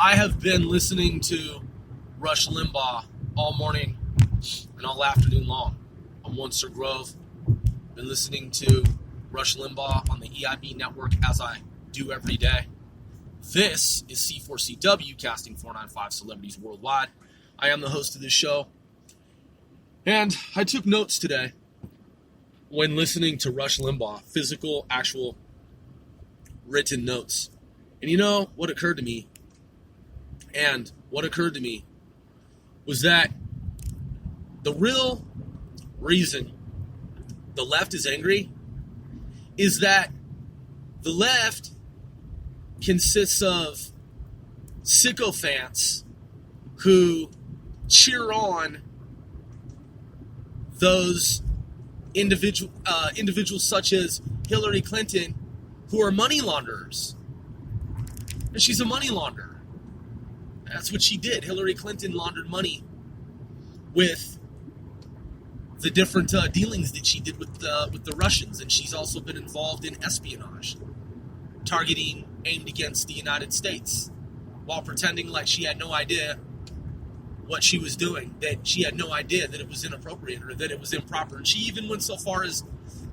I have been listening to Rush Limbaugh all morning and all afternoon long on Monster Grove. Been listening to Rush Limbaugh on the EIB network as I do every day. This is C4CW, casting 495 celebrities worldwide. I am the host of this show. And I took notes today when listening to Rush Limbaugh, physical, actual, written notes. And you know what occurred to me? And what occurred to me was that the real reason the left is angry is that the left consists of sycophants who cheer on those individuals such as Hillary Clinton who are money launderers. And she's a money launderer. That's what she did. Hillary Clinton laundered money with the different dealings that she did with the Russians, and she's also been involved in espionage, targeting aimed against the United States, while pretending like she had no idea what she was doing, that she had no idea that it was inappropriate or that it was improper. And she even went so far as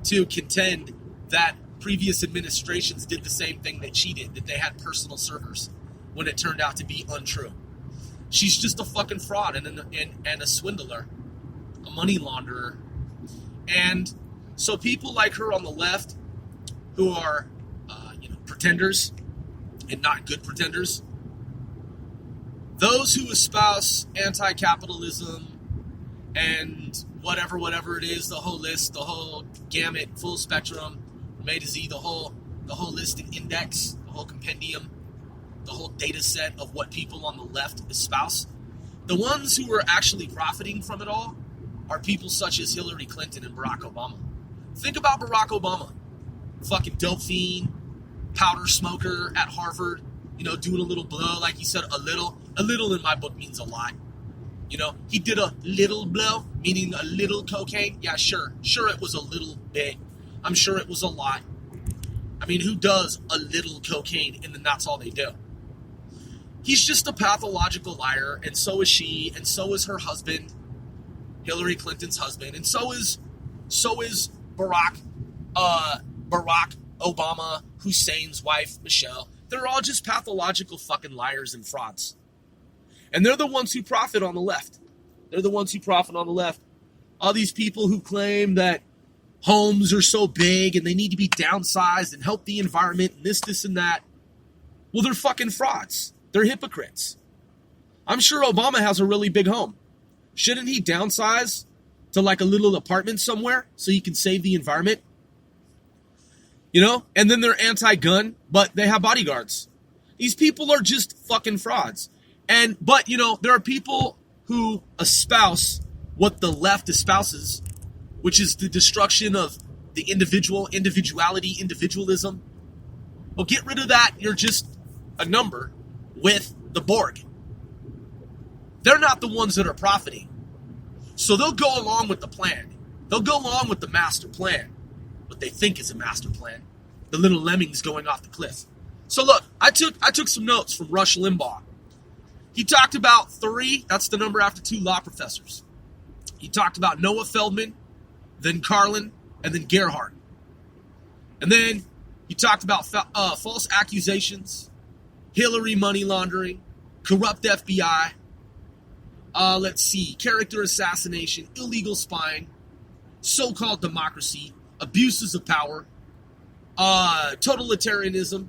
to contend that previous administrations did the same thing that she did, that they had personal servers, when it turned out to be untrue. She's just a fucking fraud and a swindler, a money launderer. And so people like her on the left who are, pretenders and not good pretenders, those who espouse anti-capitalism and whatever it is, the whole list, the whole gamut, full spectrum, from A to Z, the whole listing index, the whole compendium, the whole data set of what people on the left espouse, the ones who are actually profiting from it all are people such as Hillary Clinton and Barack Obama. Think about Barack Obama, fucking dope fiend, powder smoker at Harvard, doing a little blow, like he said, a little. A little in my book means a lot. He did a little blow, meaning a little cocaine. Yeah, sure it was a little bit. I'm sure it was a lot. I mean, who does a little cocaine and then that's all they do? He's just a pathological liar, and so is she, and so is her husband, Hillary Clinton's husband, and so is Barack Obama, Hussein's wife, Michelle. They're all just pathological fucking liars and frauds. And they're the ones who profit on the left. All these people who claim that homes are so big and they need to be downsized and help the environment and this and that. Well, they're fucking frauds. They're hypocrites. I'm sure Obama has a really big home. Shouldn't he downsize to like a little apartment somewhere so he can save the environment? And then they're anti-gun, but they have bodyguards. These people are just fucking frauds. But there are people who espouse what the left espouses, which is the destruction of the individuality, individualism. Well, get rid of that. You're just a number with the Borg. They're not the ones that are profiting. So they'll go along with the plan. They'll go along with the master plan. What they think is a master plan. The little lemmings going off the cliff. So look, I took some notes from Rush Limbaugh. He talked about 3, that's the number after 2 law professors. He talked about Noah Feldman, then Carlin, and then Gerhardt. And then he talked about false accusations, Hillary money laundering, corrupt FBI, character assassination, illegal spying, so-called democracy, abuses of power, totalitarianism,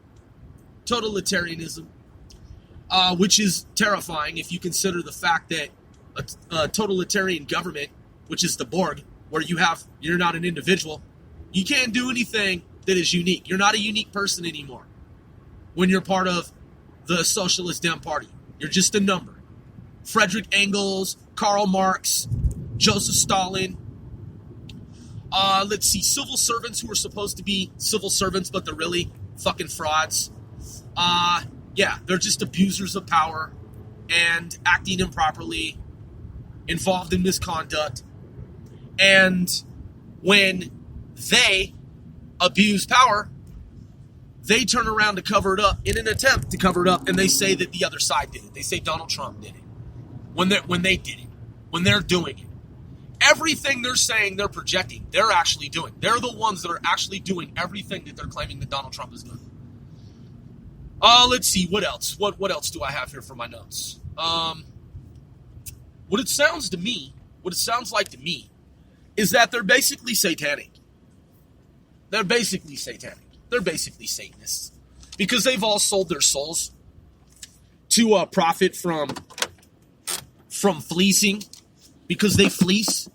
which is terrifying if you consider the fact that a totalitarian government, which is the Borg, where you're not an individual, you can't do anything that is unique. You're not a unique person anymore when you're part of the Socialist Dem Party. You're just a number. Frederick Engels, Karl Marx, Joseph Stalin. Civil servants who are supposed to be civil servants, but they're really fucking frauds. They're just abusers of power and acting improperly, involved in misconduct. And when they abuse power, they turn around to cover it up in an attempt to cover it up, and they say that the other side did it. They say Donald Trump did it when they did it, when they're doing it. Everything they're saying they're projecting, they're actually doing. They're the ones that are actually doing everything that they're claiming that Donald Trump is doing. Let's see, what else? What else do I have here for my notes? What it sounds like to me, is that they're basically satanic. They're basically satanic. They're basically Satanists. Because they've all sold their souls to profit from fleecing. Because they fleece.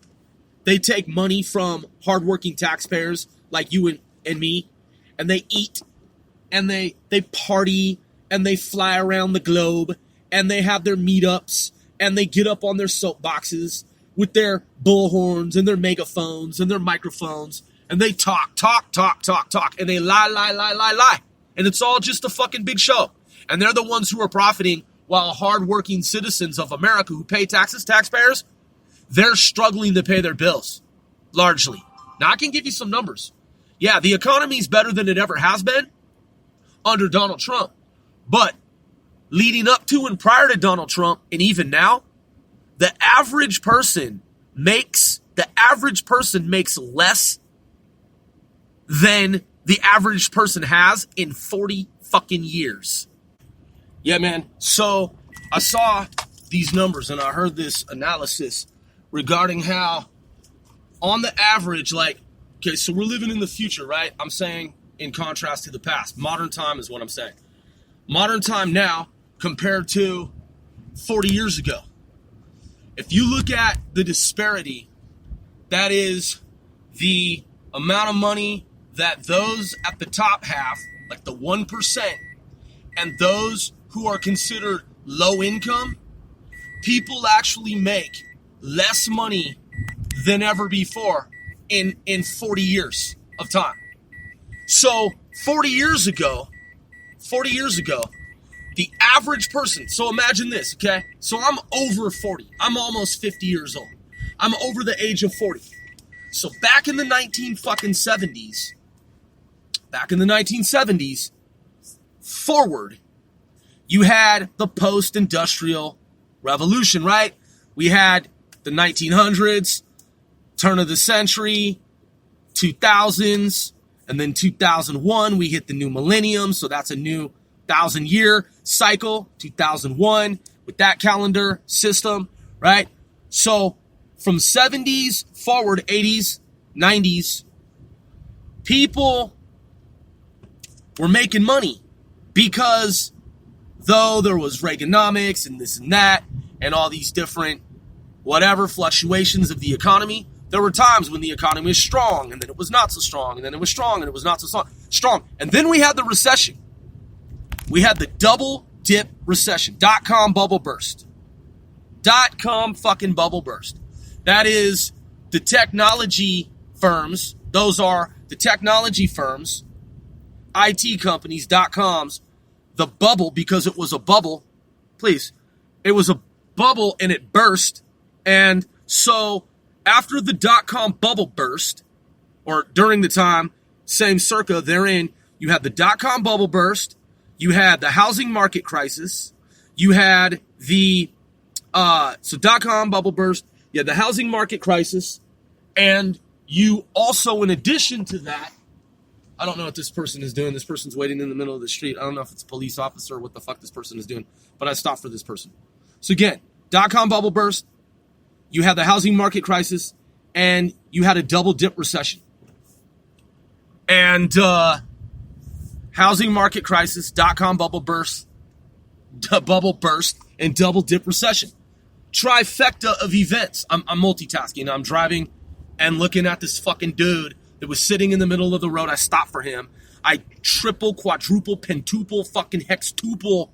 They take money from hardworking taxpayers like you and me. And they eat. And they party. And they fly around the globe. And they have their meetups. And they get up on their soapboxes with their bullhorns and their megaphones and their microphones. And they talk. And they lie. And it's all just a fucking big show. And they're the ones who are profiting while hardworking citizens of America who pay taxes, taxpayers, they're struggling to pay their bills, largely. Now, I can give you some numbers. Yeah, the economy's better than it ever has been under Donald Trump. But leading up to and prior to Donald Trump, and even now, the average person makes less than the average person has in 40 fucking years. Yeah, man. So I saw these numbers and I heard this analysis regarding how on the average, okay, so we're living in the future, right? I'm saying in contrast to the past. Modern time is what I'm saying. Modern time now compared to 40 years ago. If you look at the disparity, that is the amount of money that those at the top have, like the 1%, and those who are considered low income, people actually make less money than ever before in 40 years of time. So 40 years ago, the average person, so imagine this, okay? So I'm over 40. I'm almost 50 years old. I'm over the age of 40. So back in the 1970s, forward, you had the post-industrial revolution, right? We had the 1900s, turn of the century, 2000s, and then 2001, we hit the new millennium, so that's a new 1,000-year cycle, 2001, with that calendar system, right? So from 70s forward, 80s, 90s, people were making money because though there was Reaganomics and this and that and all these different whatever fluctuations of the economy, there were times when the economy was strong and then it was not so strong and then it was strong and it was not so strong. And then we had the recession. We had the double dip recession. .com bubble burst. .com fucking bubble burst. That is the technology firms. Those are the technology firms, IT companies, .coms, the bubble, because it was a bubble. Please. It was a bubble and it burst. And so after the .com bubble burst, or during the time, same circa therein, you had the .com bubble burst, you had the housing market crisis, you had the, .com bubble burst, you had the housing market crisis, and you also, in addition to that, I don't know what this person is doing. This person's waiting in the middle of the street. I don't know if it's a police officer or what the fuck this person is doing, but I stopped for this person. So again, .com bubble burst, you had the housing market crisis, and you had a double dip recession. And housing market crisis, .com bubble burst, and double dip recession. Trifecta of events. I'm multitasking. I'm driving and looking at this fucking dude that was sitting in the middle of the road. I stopped for him. I triple, quadruple, pentuple, fucking hextuple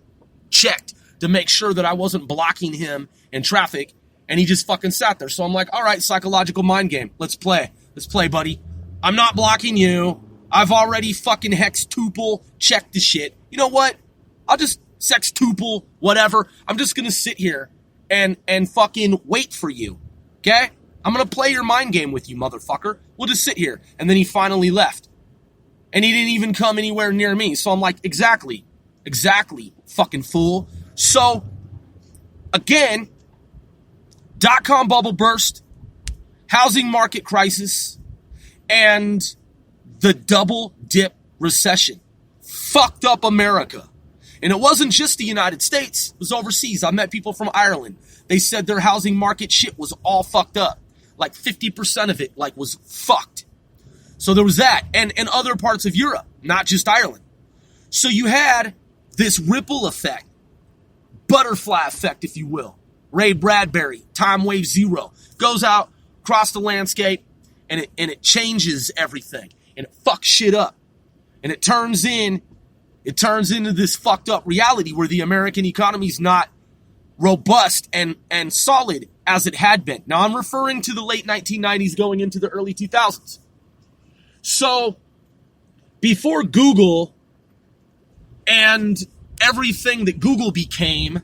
checked to make sure that I wasn't blocking him in traffic. And he just fucking sat there. So I'm like, all right, psychological mind game. Let's play. Let's play, buddy. I'm not blocking you. I've already fucking hextuple checked the shit. You know what? I'll just sextuple, whatever. I'm just going to sit here and fucking wait for you. Okay? I'm going to play your mind game with you, motherfucker. We'll just sit here. And then he finally left. And he didn't even come anywhere near me. So I'm like, exactly, fucking fool. So, again, dot-com bubble burst, housing market crisis, and the double dip recession fucked up America. And it wasn't just the United States, it was overseas. I met people from Ireland. They said their housing market shit was all fucked up. Like 50% of it was fucked. So there was that. And other parts of Europe, not just Ireland. So you had this ripple effect, butterfly effect, if you will. Ray Bradbury, Time Wave Zero, goes out across the landscape and it changes everything and it fucks shit up. And it turns into this fucked up reality where the American economy is not robust and solid as it had been. Now I'm referring to the late 1990s going into the early 2000s. So before Google and everything that Google became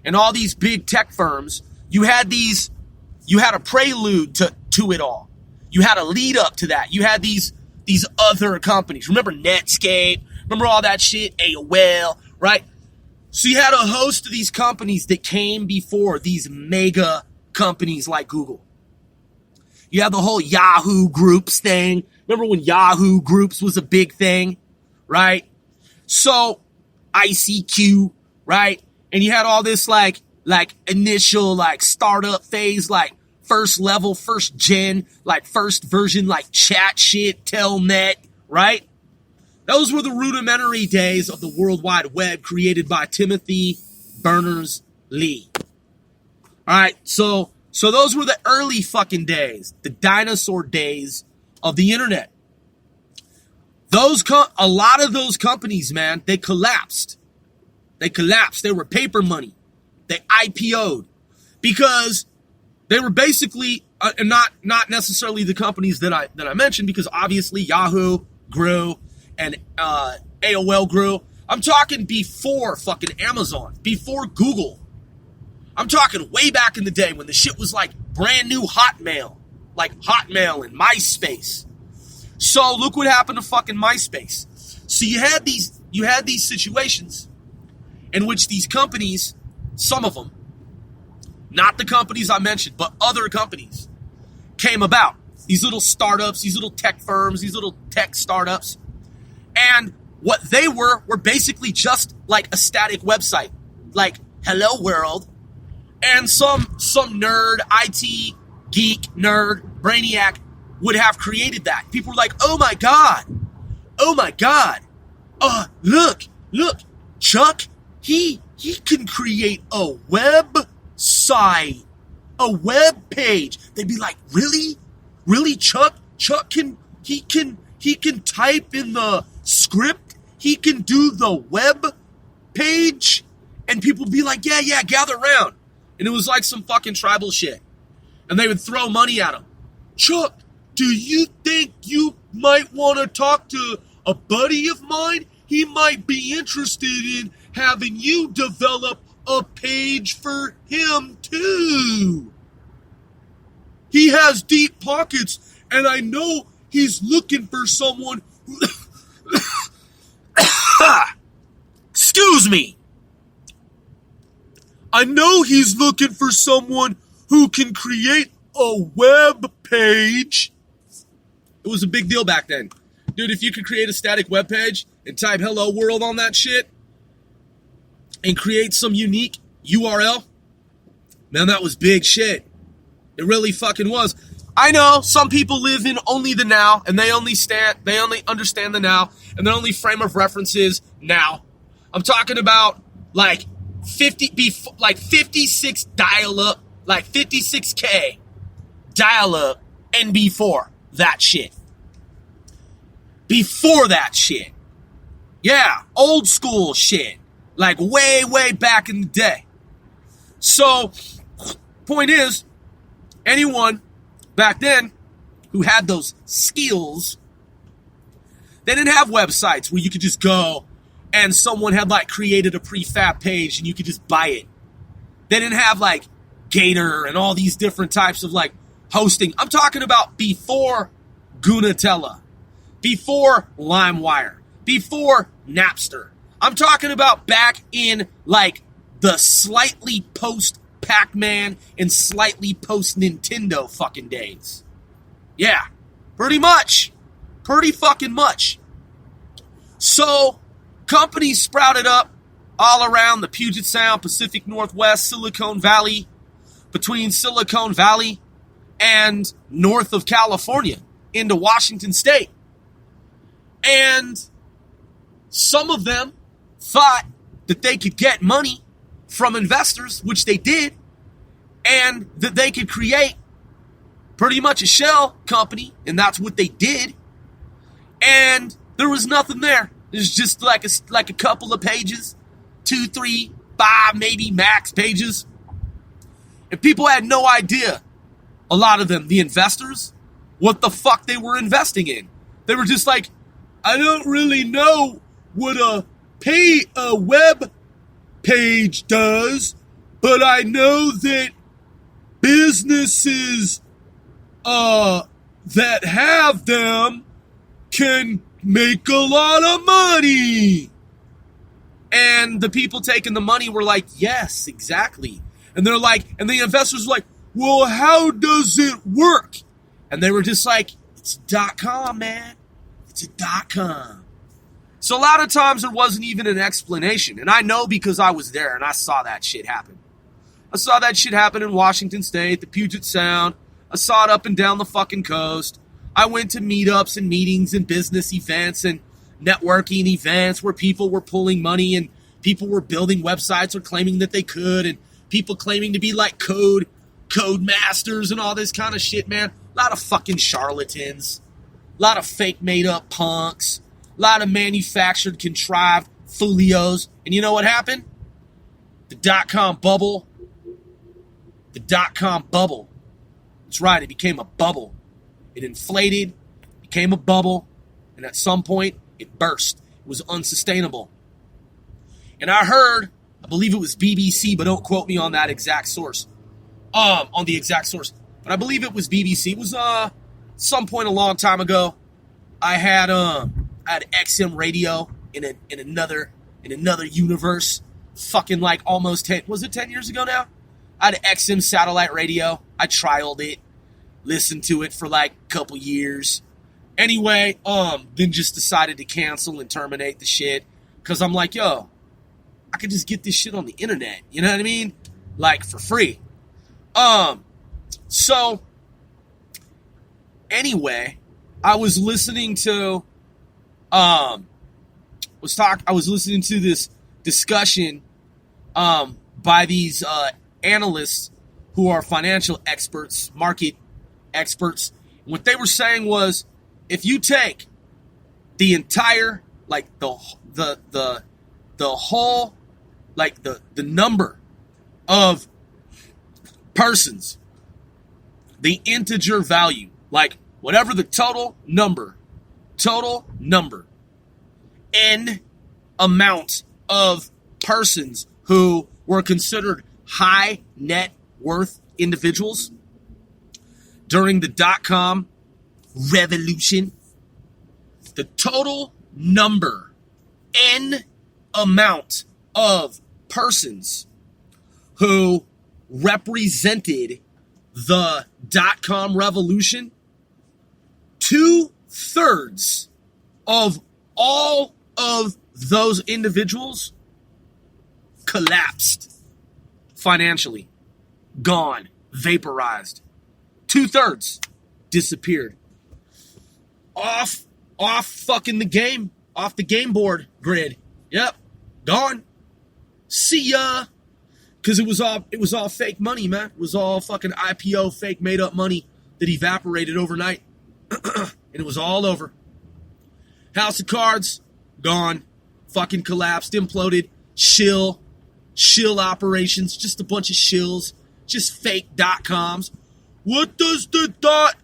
and all these big tech firms, you had a prelude to it all. You had a lead up to that. You had these other companies. Remember Netscape? Remember all that shit? AOL, right? So you had a host of these companies that came before these mega companies like Google. You have the whole Yahoo Groups thing. Remember when Yahoo Groups was a big thing, right? So ICQ, right? And you had all this like initial startup phase, first level, first gen, first version, chat shit, telnet, right? Those were the rudimentary days of the World Wide Web created by Timothy Berners-Lee. All right, so those were the early fucking days, the dinosaur days of the internet. A lot of those companies, man, they collapsed. They were paper money. They IPO'd because they were basically not necessarily the companies that I mentioned, because obviously Yahoo grew and AOL grew. I'm talking before fucking Amazon, before Google. I'm talking way back in the day when the shit was brand new Hotmail, Hotmail and MySpace. So look what happened to fucking MySpace. So you had these situations in which these companies, some of them, not the companies I mentioned, but other companies, came about. These little startups, these little tech firms, these little tech startups. And what they were basically just a static website, Hello World. And some nerd, IT geek, nerd, brainiac would have created that. People were like, oh my God. Look, Chuck, he can create a website, a web page. They'd be like, really, Chuck? Chuck can type in the script. He can do the web page. And people would be like, yeah, gather around. And it was some fucking tribal shit. And they would throw money at him. Chuck, do you think you might want to talk to a buddy of mine? He might be interested in having you develop a page for him too. He has deep pockets, and I know he's looking for someone who... Excuse me. I know he's looking for someone who can create a web page. It was a big deal back then. Dude, if you could create a static web page and type hello world on that shit and create some unique URL, man, that was big shit. It really fucking was. I know some people live in only the now, and they only understand the now, and their only frame of reference is now. I'm talking about 56 dial-up, 56K dial-up, and before that shit. Before that shit. Yeah, old school shit. Way back in the day. So, point is, anyone back then who had those skills, they didn't have websites where you could just go and someone had created a prefab page and you could just buy it. They didn't have Gator and all these different types of hosting. I'm talking about before Gunatella, before LimeWire, before Napster. I'm talking about back in like the slightly post Pac-Man and slightly post Nintendo fucking days. Yeah, pretty much. Pretty fucking much. So, companies sprouted up all around the Puget Sound, Pacific Northwest, Silicon Valley, between Silicon Valley and north of California into Washington State. And some of them thought that they could get money from investors, which they did, and that they could create pretty much a shell company, and that's what they did. And there was nothing there. There's just like a couple of pages, 2, 3, 5, maybe max pages. And people had no idea, a lot of them, the investors, what the fuck they were investing in. They were just like, I don't really know what a web page does, but I know that businesses that have them can make a lot of money. And the people taking the money were like, yes, exactly. And they're like, and the investors were like, well, how does it work? And they were just like, it's .com, man. It's a .com. So a lot of times there wasn't even an explanation. And I know because I was there and I saw that shit happen. I saw that shit happen in Washington State, the Puget Sound. I saw it up and down the fucking coast. I went to meetups and meetings and business events and networking events where people were pulling money and people were building websites or claiming that they could, and people claiming to be like code masters and all this kind of shit, man. A lot of fucking charlatans. A lot of fake made up punks. A lot of manufactured, contrived folios. And you know what happened? The .com bubble. The .com bubble. That's right, it became a bubble. It inflated, became a bubble, and at some point, it burst. It was unsustainable. And I heard, I believe it was BBC, but don't quote me on that exact source. On the exact source. But I believe it was BBC. It was some point a long time ago. I had XM radio in another universe. Fucking like almost 10, was it 10 years ago now? I had XM satellite radio. I trialed it, listened to it for like a couple years. Anyway, then just decided to cancel and terminate the shit. Cause I'm like, yo, I could just get this shit on the internet. You know what I mean? Like for free. So anyway, I was listening to I was listening to this discussion by these analysts who are financial experts, market experts. What they were saying was, if you take the entire, like the whole, like the number of persons, the integer value, like whatever the total number, n amount of persons who were considered high net worth individuals during the .com revolution, the total number, n amount of persons who represented the .com revolution, 2/3 of all of those individuals collapsed financially, gone, vaporized. 2/3 disappeared. Off fucking the game, off the game board grid. Yep, gone. See ya. Because it was all fake money, man. It was all fucking IPO, fake made up money that evaporated overnight. And it was all over. House of Cards, gone. Fucking collapsed, imploded. Shill operations, just a bunch of shills. Just fake .coms. What does the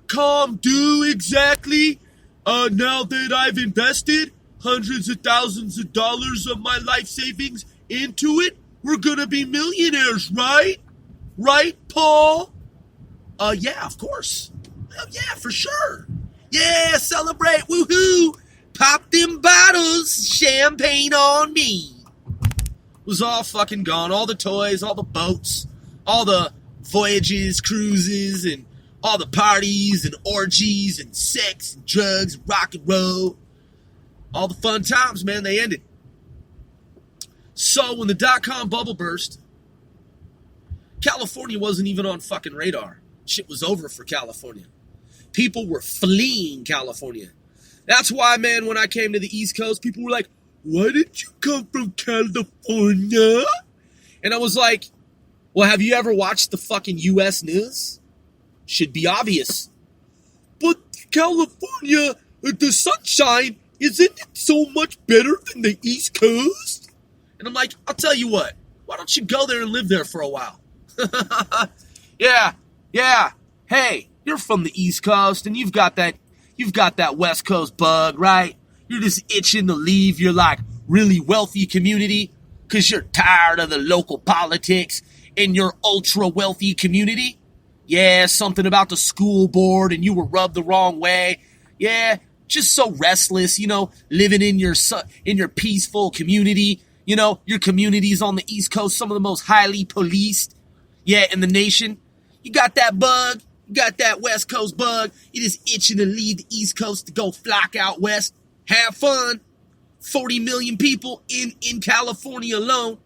.com do exactly? Now that I've invested hundreds of thousands of dollars of my life savings into it, we're gonna be millionaires, right? Right, Paul? Yeah, of course. Yeah, for sure. Yeah, celebrate, woohoo! Pop them bottles, champagne on me. It was all fucking gone. All the toys, all the boats, all the voyages, cruises, and all the parties and orgies and sex and drugs, rock and roll. All the fun times, man, they ended. So when the dot-com bubble burst, California wasn't even on fucking radar. Shit was over for California. People were fleeing California. That's why, man, when I came to the East Coast, people were like, why did you come from California? And I was like, well, have you ever watched the fucking U.S. news? Should be obvious. But California, the sunshine, isn't it so much better than the East Coast? And I'm like, I'll tell you what. Why don't you go there and live there for a while? Yeah. Hey, you're from the East Coast, and you've got that West Coast bug, right? You're just itching to leave your, like, really wealthy community because you're tired of the local politics in your ultra-wealthy community. Yeah, something about the school board and you were rubbed the wrong way. Yeah, just so restless, living in your peaceful community. Your community's on the East Coast, some of the most highly policed, in the nation. You got that bug. You got that West Coast bug. You're just itching to leave the East Coast to go flock out west. Have fun. 40 million people in California alone.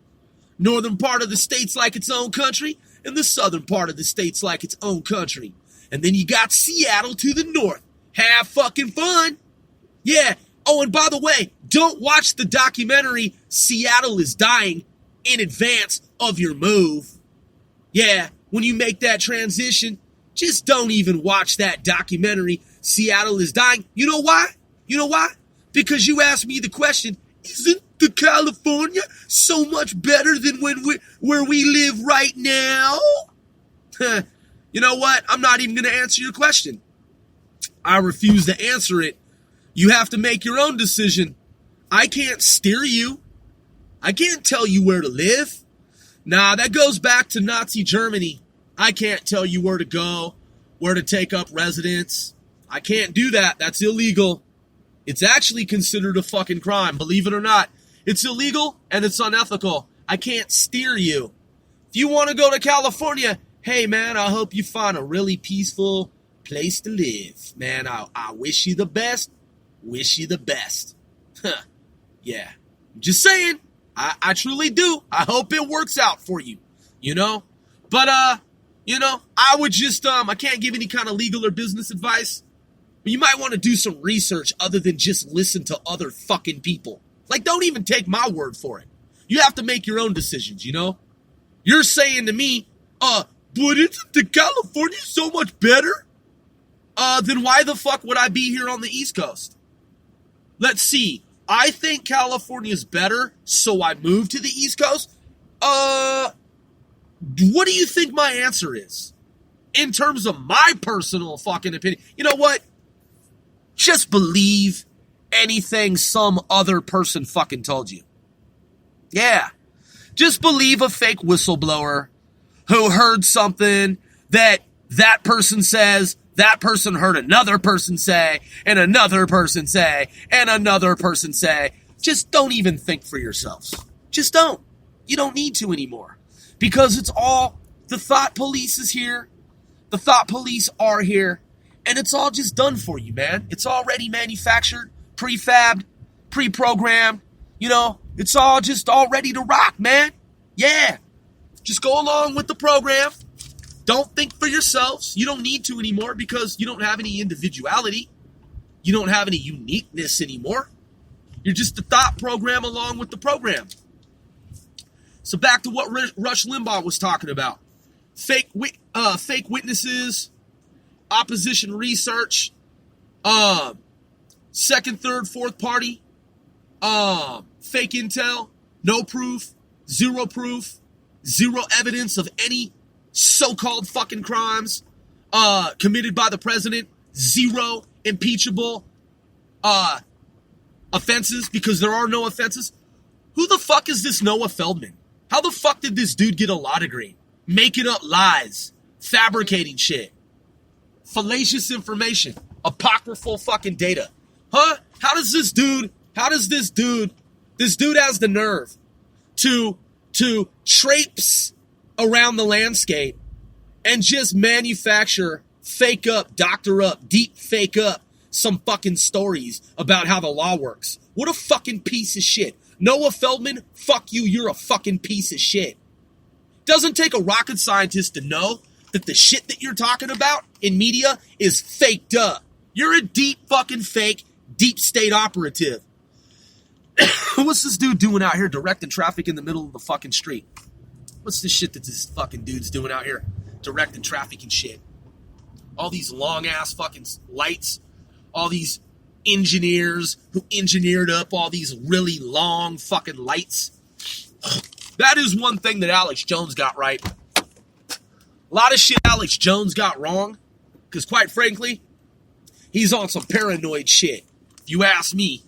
Northern part of the state's like its own country, and the southern part of the state's like its own country. And then you got Seattle to the north. Have fucking fun. Yeah. Oh, and by the way, don't watch the documentary Seattle is Dying in advance of your move. Yeah, when you make that transition, just don't even watch that documentary Seattle is Dying. You know why? Because you asked me the question, isn't the California so much better than where we live right now? You know what? I'm not even going to answer your question. I refuse to answer it. You have to make your own decision. I can't steer you. I can't tell you where to live. Nah, that goes back to Nazi Germany. I can't tell you where to go, where to take up residence. I can't do that. That's illegal. It's actually considered a fucking crime, believe it or not. It's illegal and it's unethical. I can't steer you. If you want to go to California, hey man, I hope you find a really peaceful place to live. Man, I wish you the best. Wish you the best. Yeah. I'm just saying. I truly do. I hope it works out for you. But, I would just, I can't give any kind of legal or business advice. But you might want to do some research other than just listen to other fucking people. Like, don't even take my word for it. You have to make your own decisions, You're saying to me, but isn't the California so much better? Then why the fuck would I be here on the East Coast? Let's see. I think California's better, so I moved to the East Coast. What do you think my answer is? In terms of my personal fucking opinion. You know what? Just believe anything some other person fucking told you. Yeah. Just believe a fake whistleblower who heard something that person says, that person heard another person say, and another person say, and another person say. Just don't even think for yourselves. Just don't. You don't need to anymore. Because it's all, the thought police is here. The thought police are here. And it's all just done for you, man. It's already manufactured, prefabbed, pre-programmed. It's all just all ready to rock, man. Yeah. Just go along with the program. Don't think for yourselves. You don't need to anymore because you don't have any individuality. You don't have any uniqueness anymore. You're just the thought program along with the program. So back to what Rush Limbaugh was talking about. Fake witnesses, opposition research, second, third, fourth party, fake intel, no proof, zero evidence of any so-called fucking crimes committed by the president, zero impeachable offenses because there are no offenses. Who the fuck is this Noah Feldman? How the fuck did this dude get a law degree? Making up lies, fabricating shit, fallacious information. apocryphal fucking data. Huh? How does this dude has the nerve to traipse around the landscape and just manufacture, fake up, doctor up, deep fake up some fucking stories about how the law works? What a fucking piece of shit. Noah Feldman, fuck you, you're a fucking piece of shit. Doesn't take a rocket scientist to know that the shit that you're talking about in media is faked up. You're a deep fucking fake, deep state operative. What's this dude doing out here directing traffic in the middle of the fucking street? What's this shit that this fucking dude's doing out here directing traffic and shit? All these long ass fucking lights, all these engineers who engineered up all these really long fucking lights. That is one thing that Alex Jones got right. A lot of shit Alex Jones got wrong, because quite frankly, he's on some paranoid shit. If you ask me,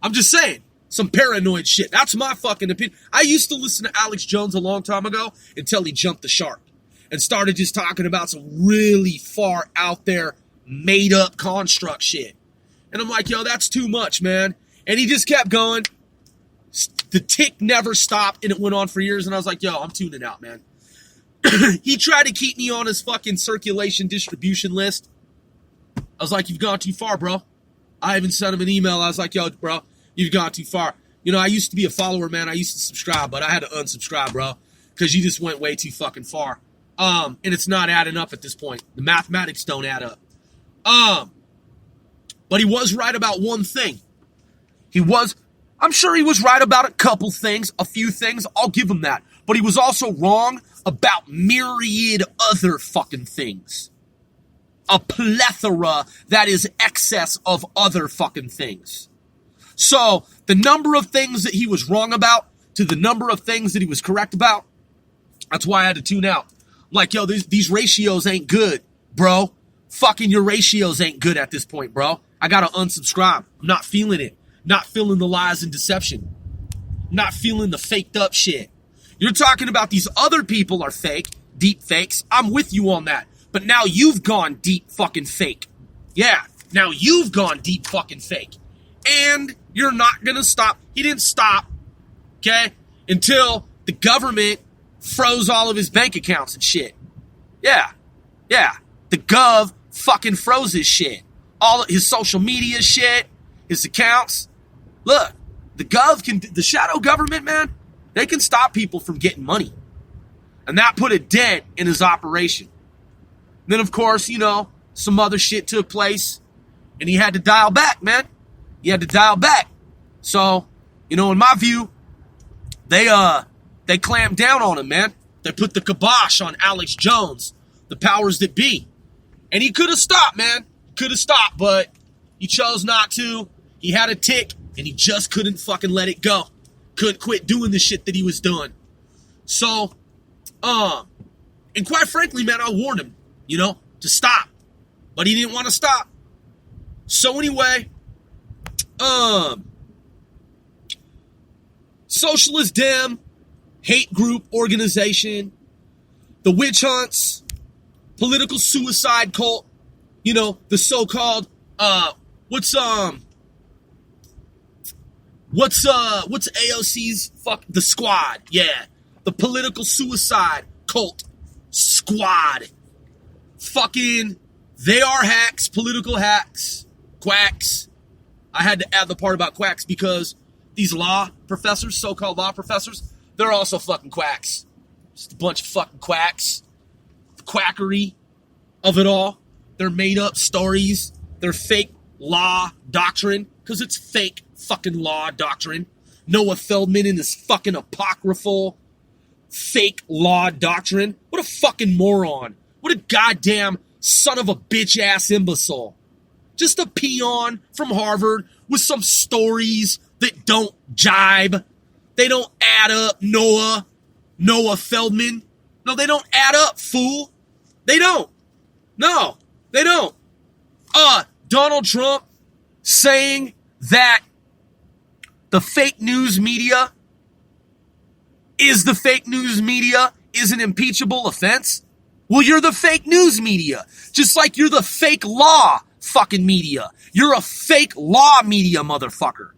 I'm just saying, some paranoid shit. That's my fucking opinion. I used to listen to Alex Jones a long time ago until he jumped the shark and started just talking about some really far out there, made up construct shit. And I'm like, yo, that's too much, man. And he just kept going. The tick never stopped, and it went on for years. And I was like, yo, I'm tuning out, man. He tried to keep me on his fucking circulation distribution list. I was like, you've gone too far, bro. I even sent him an email. I was like, yo, bro, you've gone too far. You know, I used to be a follower, man. I used to subscribe, but I had to unsubscribe, bro, because you just went way too fucking far. And it's not adding up at this point. The mathematics don't add up. But he was right about one thing. I'm sure he was right about a couple things, a few things. I'll give him that. But he was also wrong about myriad other fucking things. A plethora that is excess of other fucking things. So, the number of things that he was wrong about to the number of things that he was correct about, that's why I had to tune out. Like, yo, these ratios ain't good, bro. Fucking your ratios ain't good at this point, bro. I gotta unsubscribe. I'm not feeling it. Not feeling the lies and deception. Not feeling the faked up shit. You're talking about these other people are fake, deep fakes. I'm with you on that. But now you've gone deep fucking fake. Yeah, now you've gone deep fucking fake. And you're not gonna stop. He didn't stop, okay, until the government froze all of his bank accounts and shit. Yeah. The gov fucking froze his shit. All his social media shit, his accounts. Look, the shadow government, man, they can stop people from getting money. And that put a dent in his operation. And then, of course, you know, some other shit took place, and he had to dial back, man. He had to dial back. So, you know, in my view, they clamped down on him, man. They put the kibosh on Alex Jones, the powers that be. And he could have stopped, man. Could have stopped, but he chose not to. He had a tick, and he just couldn't fucking let it go. Couldn't quit doing the shit that he was doing. So, and quite frankly, man, I warned him, you know, to stop. But he didn't want to stop. So anyway, Socialist Dem, hate group organization, the witch hunts, political suicide cult, you know, the so-called, what's AOC's, the squad, yeah, the political suicide cult squad, fucking, they are hacks, political hacks, quacks. I had to add the part about quacks because these law professors, so-called law professors, they're also fucking quacks. Just a bunch of fucking quacks. The quackery of it all. They're made up stories. They're fake law doctrine because it's fake fucking law doctrine. Noah Feldman and his fucking apocryphal fake law doctrine. What a fucking moron. What a goddamn son of a bitch ass imbecile. Just a peon from Harvard with some stories that don't jibe. They don't add up, Noah Feldman. No, they don't add up, fool. They don't. No, they don't. Donald Trump saying that the fake news media is an impeachable offense. Well, you're the fake news media. Just like you're the fake law fucking media. You're a fake law media, motherfucker.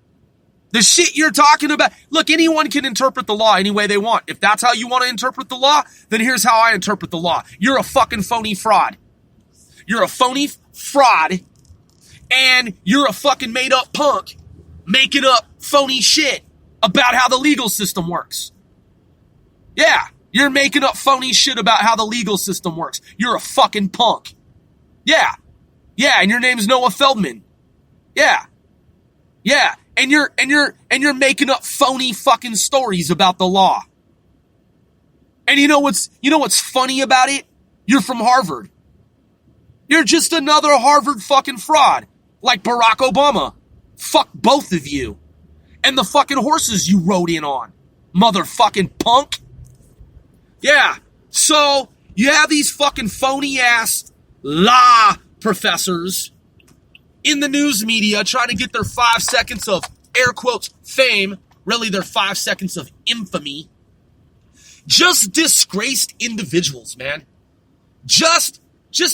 The shit you're talking about. Look, anyone can interpret the law any way they want. If that's how you want to interpret the law, then here's how I interpret the law. You're a fucking phony fraud. You're a phony fraud, and you're a fucking made-up punk making up phony shit about how the legal system works. Yeah, you're making up phony shit about how the legal system works. You're a fucking punk. Yeah, and your name's Noah Feldman. Yeah. And you're making up phony fucking stories about the law. And you know what's funny about it? You're from Harvard. You're just another Harvard fucking fraud, like Barack Obama. Fuck both of you. And the fucking horses you rode in on, motherfucking punk. Yeah, so you have these fucking phony ass law professors in the news media trying to get their 5 seconds of air quotes fame, really their 5 seconds of infamy. Just disgraced individuals, man. Just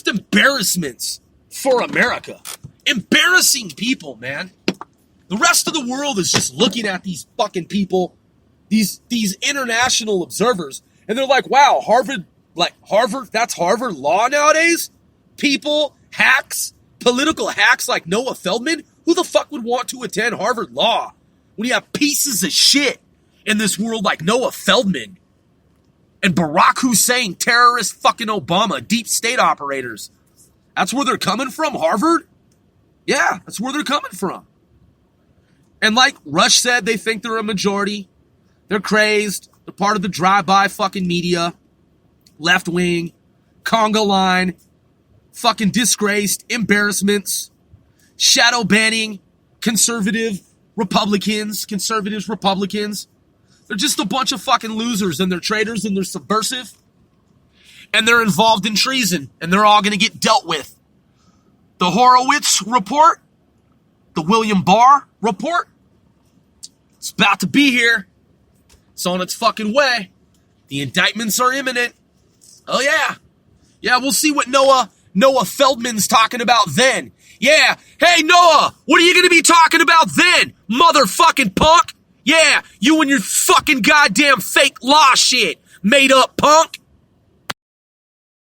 embarrassments for America. Embarrassing people, man. The rest of the world is just looking at these fucking people, these international observers, and they're like, wow, Harvard, that's Harvard law nowadays? People, hacks, political hacks like Noah Feldman? Who the fuck would want to attend Harvard law when you have pieces of shit in this world like Noah Feldman and Barack Hussein, terrorist fucking Obama, deep state operators? That's where they're coming from, Harvard? Yeah, that's where they're coming from. And like Rush said, they think they're a majority. They're crazed. They're part of the drive-by fucking media. Left wing. Conga line. Fucking disgraced. Embarrassments. Shadow banning. Conservatives, Republicans. They're just a bunch of fucking losers, and they're traitors, and they're subversive. And they're involved in treason. And they're all going to get dealt with. The Horowitz report. The William Barr report. It's about to be here. It's on its fucking way. The indictments are imminent. Oh yeah. Yeah, we'll see what Noah Feldman's talking about then. Yeah. Hey Noah, what are you gonna be talking about then, motherfucking punk? Yeah, you and your fucking goddamn fake law shit, made up punk.